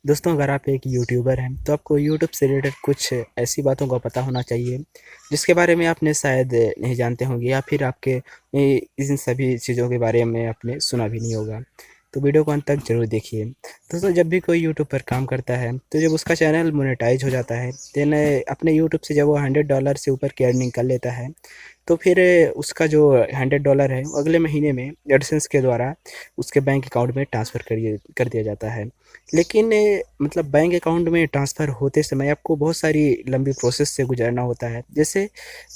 दोस्तों, अगर आप एक यूट्यूबर हैं तो आपको यूट्यूब से रिलेटेड कुछ ऐसी बातों का पता होना चाहिए जिसके बारे में आपने शायद नहीं जानते होंगे या फिर आपके इन सभी चीज़ों के बारे में आपने सुना भी नहीं होगा। तो वीडियो को अंत तक ज़रूर देखिए। दोस्तों, जब भी कोई यूट्यूब पर काम करता है तो जब उसका चैनल मोनेटाइज हो जाता है देन अपने यूट्यूब से जब वो $100 से ऊपर की अर्निंग कर लेता है तो फिर उसका जो $100 है वो अगले महीने में एडसेंस के द्वारा उसके बैंक अकाउंट में ट्रांसफ़र कर दिया जाता है। लेकिन मतलब बैंक अकाउंट में ट्रांसफ़र होते समय आपको बहुत सारी लंबी प्रोसेस से गुजरना होता है। जैसे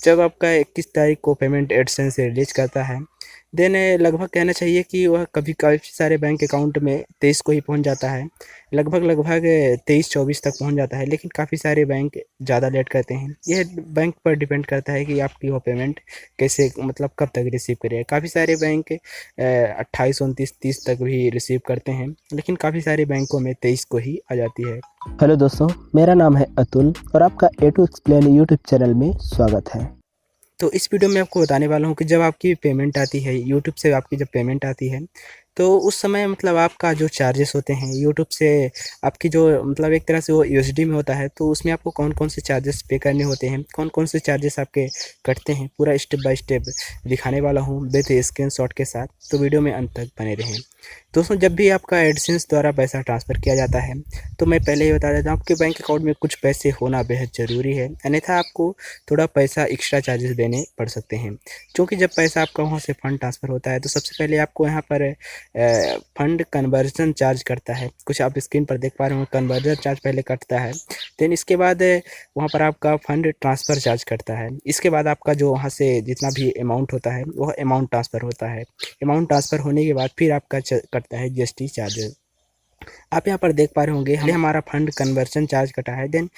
जब आपका 21 तारीख को पेमेंट एडसेंस से रिलीज़ करता है, देन लगभग कहना चाहिए कि वह कभी काफ़ी सारे बैंक अकाउंट में 23 को ही पहुँच जाता है। लगभग 23-24 तक पहुँच जाता है, लेकिन काफ़ी सारे बैंक ज़्यादा लेट करते हैं। यह बैंक पर डिपेंड करता है कि आपकी वो पेमेंट कैसे मतलब कब तक रिसीव करेगा। काफ़ी सारे बैंक 28, 29, 30 तक भी रिसीव करते हैं, लेकिन काफ़ी सारे बैंकों में 23 को ही आ जाती है। हेलो दोस्तों, मेरा नाम है अतुल और आपका ए टू एक्सप्लेन यूट्यूब चैनल में स्वागत है। तो इस वीडियो में आपको बताने वाला हूँ कि जब आपकी पेमेंट आती है यूट्यूब से, आपकी जब पेमेंट आती है तो उस समय मतलब आपका जो चार्जेस होते हैं यूट्यूब से, आपकी जो मतलब एक तरह से वो यूएसडी में होता है, तो उसमें आपको कौन कौन से चार्जेस पे करने होते हैं, कौन कौन से चार्जेस आपके कटते हैं, पूरा स्टेप बाय स्टेप दिखाने वाला हूँ विद स्क्रीनशॉट के साथ। तो वीडियो में अंत तक बने रहें। दोस्तों, जब भी आपका एडसेंस द्वारा पैसा ट्रांसफ़र किया जाता है तो मैं पहले ही बता देता हूँ आपके बैंक अकाउंट में कुछ पैसे होना बेहद ज़रूरी है, अन्यथा आपको थोड़ा पैसा एक्स्ट्रा चार्जेस देने पड़ सकते हैं। क्योंकि जब पैसा आपका वहाँ से फ़ंड ट्रांसफ़र होता है तो सबसे पहले आपको यहाँ पर फंड कन्वर्जन चार्ज करता है। कुछ आप स्क्रीन पर देख पा रहे होंगे, कन्वर्जन चार्ज पहले कटता है। देन इसके बाद वहाँ पर आपका फंड ट्रांसफ़र चार्ज कटता है। इसके बाद आपका जो वहाँ से जितना भी अमाउंट होता है वह अमाउंट ट्रांसफ़र होता है। अमाउंट ट्रांसफ़र होने के बाद फिर आपका कटता है जीएसटी चार्जेस। आप यहाँ पर देख पा रहे होंगे हमारा फंड कन्वर्शन चार्ज कटा है। देन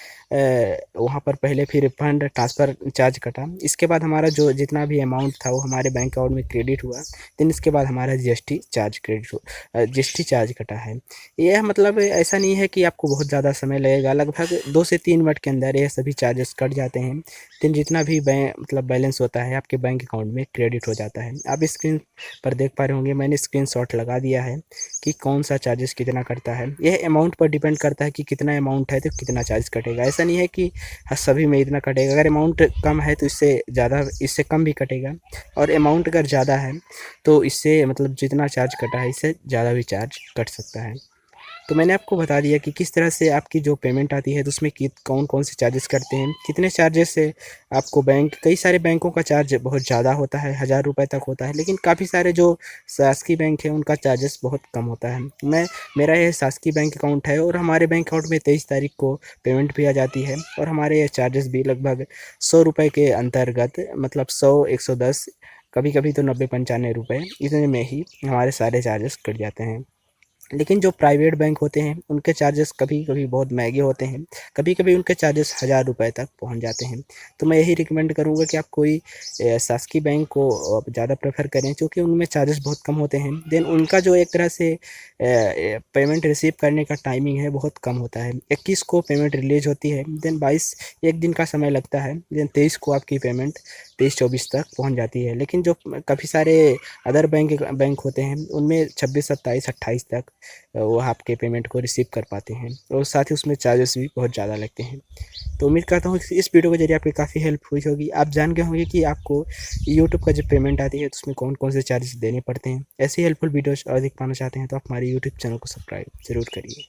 वहाँ पर पहले फिर फंड ट्रांसफ़र चार्ज कटा। इसके बाद हमारा जो जितना भी अमाउंट था वो हमारे बैंक अकाउंट में क्रेडिट हुआ। देन इसके बाद हमारा जीएसटी चार्ज कटा है। यह मतलब ऐसा नहीं है कि आपको बहुत ज़्यादा समय लगेगा, लगभग 2 से 3 मिनट के अंदर ये सभी चार्जेस कट जाते हैं। देन जितना भी मतलब बैलेंस होता है आपके बैंक अकाउंट में क्रेडिट हो जाता है। आप स्क्रीन पर देख पा रहे होंगे, मैंने स्क्रीनशॉट लगा दिया है कि कौन सा चार्जेस कितना कटता है। यह अमाउंट पर डिपेंड करता है कि कितना अमाउंट है तो कितना चार्ज कटेगा। ऐसा नहीं है कि हाँ, सभी में इतना कटेगा। अगर अमाउंट कम है तो इससे कम भी कटेगा, और अमाउंट अगर ज़्यादा है तो इससे मतलब जितना चार्ज कटा है इससे ज़्यादा भी चार्ज कट सकता है। तो मैंने आपको बता दिया कि किस तरह से आपकी जो पेमेंट आती है तो उसमें कौन कौन से चार्जेस करते हैं, कितने चार्जेस से आपको बैंक, कई सारे बैंकों का चार्ज बहुत ज़्यादा होता है, ₹1000 तक होता है, लेकिन काफ़ी सारे जो शासकीय बैंक है उनका चार्जेस बहुत कम होता है। मेरा ये शासकीय बैंक अकाउंट है और हमारे बैंक अकाउंट में 23 तारीख को पेमेंट भी आ जाती है, और हमारे ये चार्जेस भी लगभग ₹100 के अंतर्गत, मतलब 100, 110, कभी कभी तो 90-95 इतने में ही हमारे सारे चार्जेस कट जाते हैं। लेकिन जो प्राइवेट बैंक होते हैं उनके चार्जेस कभी-कभी बहुत महँगे होते हैं। कभी-कभी उनके चार्जेस ₹1000 तक पहुँच जाते हैं। तो मैं यही रिकमेंड करूँगा कि आप कोई शासकीय बैंक को ज़्यादा प्रेफ़र करें, क्योंकि उनमें चार्जेस बहुत कम होते हैं। देन उनका जो एक तरह से पेमेंट रिसीव करने का टाइमिंग है बहुत कम होता है। 21 को पेमेंट रिलीज़ होती है, देन 22 1 दिन का समय लगता है, देन 23 को आपकी पेमेंट 23-24 तक पहुँच जाती है। लेकिन जो काफ़ी सारे अदर बैंक होते हैं उनमें 26, 27, 28 तक वो आपके पेमेंट को रिसीव कर पाते हैं, और साथ ही उसमें चार्जेस भी बहुत ज़्यादा लगते हैं। तो उम्मीद करता हूँ कि इस वीडियो के ज़रिए आपकी काफ़ी हेल्प हुई होगी। आप जान गए होंगे कि आपको यूट्यूब का जब पेमेंट आती है तो उसमें कौन कौन से चार्जेस देने पड़ते हैं। ऐसी हेल्पफुल वीडियोज़ और अधिक पाना चाहते हैं तो आप हमारे यूट्यूब चैनल को सब्सक्राइब ज़रूर करिए।